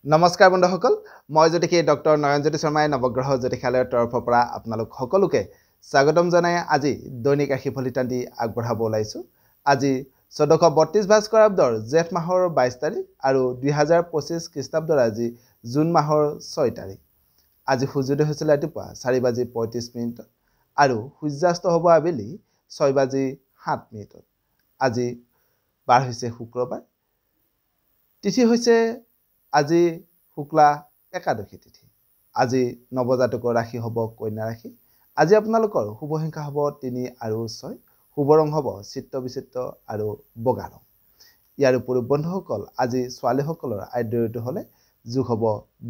নমস্কাৰ বন্ধুসকল মই জ্যোতিষী ডক্টৰ নয়নজ্যোতি শৰ্মাই নৱগ্ৰহ জ্যোতিষালয়ৰ তৰফৰ পৰা আপোনালোক সকলোকে স্বাগতম জনাই আজি দৈনিক ৰাশিফল হিতান্তি আগবঢ়াব ওলাইছোঁ। আজি 1432 ভাস্কৰাব্দৰ জেঠ মাহৰ 22 তাৰিখ আৰু 2025 খ্ৰীষ্টাব্দৰ আজি জুন মাহৰ 6 তাৰিখ। আজি সূৰ্যোদয় হৈছিল ৰাতিপুৱা 4:35 আৰু সূৰ্যাস্ত হ'ব আবেলি 6:07। আজি বাৰ হৈছে শুক্ৰবাৰ, তিথি হৈছে আজি শুক্লা একাদশী তিথি। আজি নৱজাতকৰ ৰাশি হ'ব কন্যা ৰাশি। আজি আপোনালোকৰ শুভ সংখ্যা হ'ব 3 আৰু 6। শুভ ৰং হ'ব চিত্ৰ বিচিত্ৰ আৰু বগা ৰং। ইয়াৰ উপৰিও বন্ধুসকল আজি ছোৱালীসকলৰ আদ্য ঋতু হ'লে যোগ হ'ব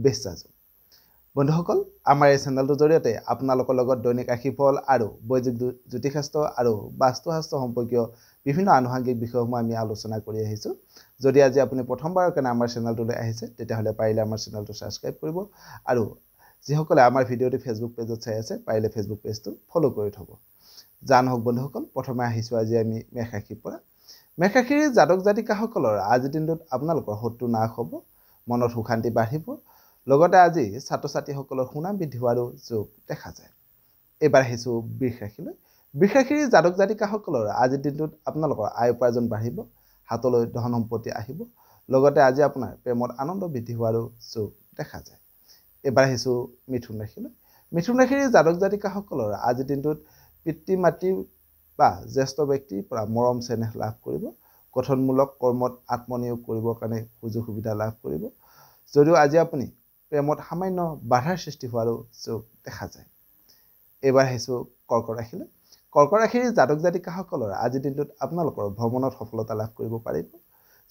বেশ্যা যোগ। বন্ধুসকল আমাৰ এই চেনেলটোৰ জৰিয়তে আপোনালোকৰ লগত দৈনিক ৰাশিফল আৰু বৈদিক জ্যোতিষশাস্ত্ৰ আৰু বাস্তুশাস্ত্ৰ সম্পৰ্কীয় বিভিন্ন আনুষংগিক বিষয়সমূহ আমি আলোচনা কৰি আহিছোঁ। যদি আজি আপুনি প্ৰথমবাৰৰ কাৰণে আমাৰ চেনেলটোলৈ আহিছে তেতিয়াহ'লে পাৰিলে আমাৰ চেনেলটো ছাবস্ক্ৰাইব কৰিব আৰু যিসকলে আমাৰ ভিডিঅ'টো ফেচবুক পেজত চাই আছে পাৰিলে ফেচবুক পেজটো ফ'ল' কৰি থ'ব। নহওক বন্ধুসকল প্ৰথমে আহিছোঁ আজি আমি মেষ ৰাশিৰ পৰা। মেষ ৰাশিৰ জাতক জাতিকাসকলৰ আজিৰ দিনটোত আপোনালোকৰ শত্ৰু নাশ হ'ব, মনত সুখ শান্তি বাঢ়িব। লগতে আজি ছাত্ৰ ছাত্ৰীসকলৰ সুনাম বৃদ্ধি হোৱাৰো যোগ দেখা যায়। এইবাৰ আহিছোঁ বৃষ ৰাশিলৈ। বৃষ ৰাশিৰ জাতক জাতিকাসকলৰ আজিৰ দিনটোত আপোনালোকৰ আয় উপাৰ্জন বাঢ়িব, হাতলৈ ধন সম্পত্তি আহিব। লগতে আজি আপোনাৰ প্ৰেমত আনন্দ বৃদ্ধি হোৱাৰো যোগ দেখা যায়। এইবাৰ আহিছোঁ মিথুন ৰাশিলৈ। মিথুন ৰাশিৰ জাতক জাতিকাসকলৰ আজিৰ দিনটোত পিতৃ মাতৃ বা জ্যেষ্ঠ ব্যক্তিৰ পৰা মৰম চেনেহ লাভ কৰিব। গঠনমূলক কৰ্মত আত্মনিয়োগ কৰিবৰ কাৰণে সুযোগ সুবিধা লাভ কৰিব। যদিও আজি আপুনি প্ৰেমত সামান্য বাধাৰ সৃষ্টি হোৱাৰো যোগ দেখা যায়। এইবাৰ আহিছোঁ কৰ্কট ৰাশিলৈ। কৰ্কট ৰাশিৰ জাতক জাতিকাসকলৰ আজিৰ দিনটোত আপোনালোকৰ ভ্ৰমণত সফলতা লাভ কৰিব পাৰিব।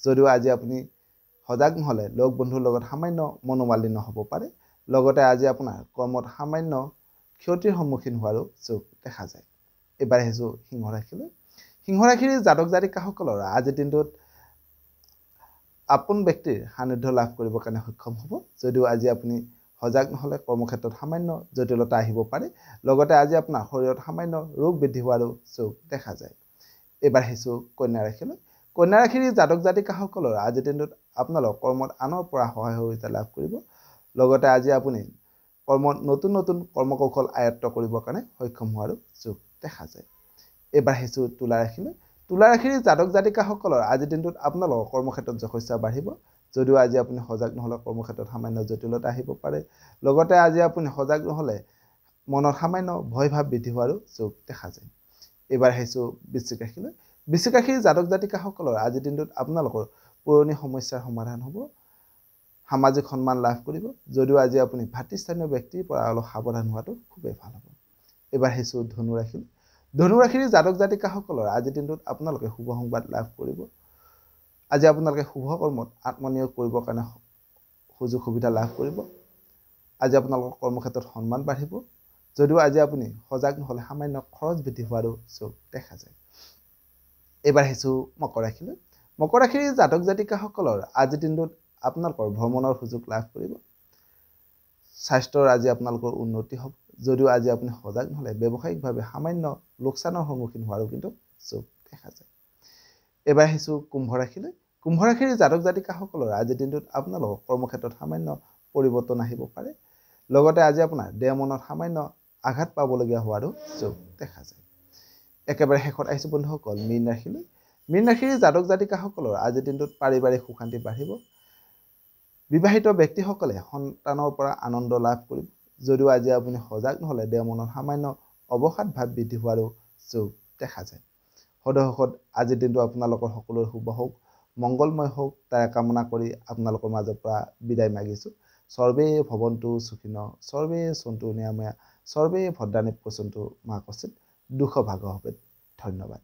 যদিও আজি আপুনি সজাগ নহ'লে লগ বন্ধুৰ লগত সামান্য মনোমালিন্য হ'ব পাৰে। লগতে আজি আপোনাৰ কৰ্মত সামান্য ক্ষতিৰ সন্মুখীন হোৱাৰো যোগ দেখা যায়। এইবাৰ আহিছোঁ সিংহ ৰাশিলৈ। সিংহ ৰাশিৰ জাতক জাতিকাসকলৰ আজিৰ দিনটোত আপোন ব্যক্তিৰ সান্নিধ্য লাভ কৰিবৰ কাৰণে সক্ষম হ'ব। যদিও আজি আপুনি সজাগ নহ'লে কৰ্মক্ষেত্ৰত সামান্য জটিলতা আহিব পাৰে। লগতে আজি আপোনাৰ শৰীৰত সামান্য ৰোগ বৃদ্ধি হোৱাৰো যোগ দেখা যায়। এইবাৰ আহিছোঁ কন্যা ৰাশিলৈ। কন্যা ৰাশিৰ জাতক জাতিকাসকলৰ আজিৰ দিনটোত আপোনালোক কৰ্মত আনৰ পৰা সহায় সহযোগিতা লাভ কৰিব। লগতে আজি আপুনি কৰ্মত নতুন নতুন কৰ্মকৌশল আয়ত্ব কৰিবৰ কাৰণে সক্ষম হোৱাৰো যোগ দেখা যায়। এইবাৰ আহিছোঁ তুলা ৰাশিলৈ। তুলা ৰাশিৰ জাতক জাতিকাসকলৰ আজিৰ দিনটোত আপোনালোকৰ কৰ্মক্ষেত্ৰত যশস্যা বাঢ়িব। যদিও আজি আপুনি সজাগ নহ'লে কৰ্মক্ষেত্ৰত সামান্য জটিলতা আহিব পাৰে। লগতে আজি আপুনি সজাগ নহ'লে মনত সামান্য ভয় ভাৱ বৃদ্ধি হোৱাৰো যোগ দেখা যায়। এইবাৰ আহিছোঁ বৃশ্চিক ৰাশিলৈ। বৃশ্চিক ৰাশিৰ জাতক জাতিকাসকলৰ আজিৰ দিনটোত আপোনালোকৰ পুৰণি সমস্যাৰ সমাধান হ'ব, সামাজিক সন্মান লাভ কৰিব। যদিও আজি আপুনি ভাতৃস্থানীয় ব্যক্তিৰ পৰা অলপ সাৱধান হোৱাটো খুবেই ভাল হ'ব। এইবাৰ আহিছোঁ ধনু ৰাশিলৈ। ধনু ৰাশিৰ জাতক জাতিকাসকলৰ আজিৰ দিনটোত আপোনালোকে শুভ সংবাদ লাভ কৰিব। আজি আপোনালোকে শুভ কৰ্মত আত্মনিয়োগ কৰিবৰ কাৰণে সুযোগ সুবিধা লাভ কৰিব। আজি আপোনালোকৰ কৰ্মক্ষেত্ৰত সন্মান বাঢ়িব। যদিও আজি আপুনি সজাগ নহ'লে সামান্য খৰচ বৃদ্ধি হোৱাৰো যোগ দেখা যায়। এইবাৰ আহিছোঁ মকৰ ৰাশিলৈ। মকৰ ৰাশিৰ জাতক জাতিকাসকলৰ আজিৰ দিনটোত আপোনালোকৰ ভ্ৰমণৰ সুযোগ লাভ কৰিব। স্বাস্থ্যৰ আজি আপোনালোকৰ উন্নতি হ'ব। যদিও আজি আপুনি সজাগ নহ'লে ব্যৱসায়িকভাৱে সামান্য লোকচানৰ সন্মুখীন হোৱাৰো কিন্তু যোগ দেখা যায়। এইবাৰ আহিছোঁ কুম্ভ ৰাশিলৈ। কুম্ভ ৰাশিৰ জাতক জাতিকাসকলৰ আজিৰ দিনটোত আপোনালোকৰ কৰ্মক্ষেত্ৰত সামান্য পৰিৱৰ্তন আহিব পাৰে। লগতে আজি আপোনাৰ দেহ মনত সামান্য আঘাত পাবলগীয়া হোৱাৰো যোগ দেখা যায়। একেবাৰে শেষত আহিছোঁ বন্ধুসকল মীন ৰাশিলৈ। মীন ৰাশিৰ জাতক জাতিকাসকলৰ আজিৰ দিনটোত পাৰিবাৰিক সুখ শান্তি বাঢ়িব। বিবাহিত ব্যক্তিসকলে সন্তানৰ পৰা আনন্দ লাভ কৰিব। যদিও আজি আপুনি সজাগ নহ'লে দেহ মনত সামান্য অৱসাদ ভাৱ বৃদ্ধি হোৱাৰো যোগ দেখা যায়। সদশেষত আজিৰ দিনটো আপোনালোকৰ সকলোৰে শুভ হওক, মংগলময় হওক তাৰে কামনা কৰি আপোনালোকৰ মাজৰ পৰা বিদায় মাগিছোঁ। সৰ্বে ভৱন্তু সুখিনঃ, সৰ্বে সন্তু নিৰাময়া, সৰ্বে ভদ্ৰাণি পশ্যন্তু মা কশ্চিৎ দুঃখ ভাগ ভৱেৎ। ধন্যবাদ।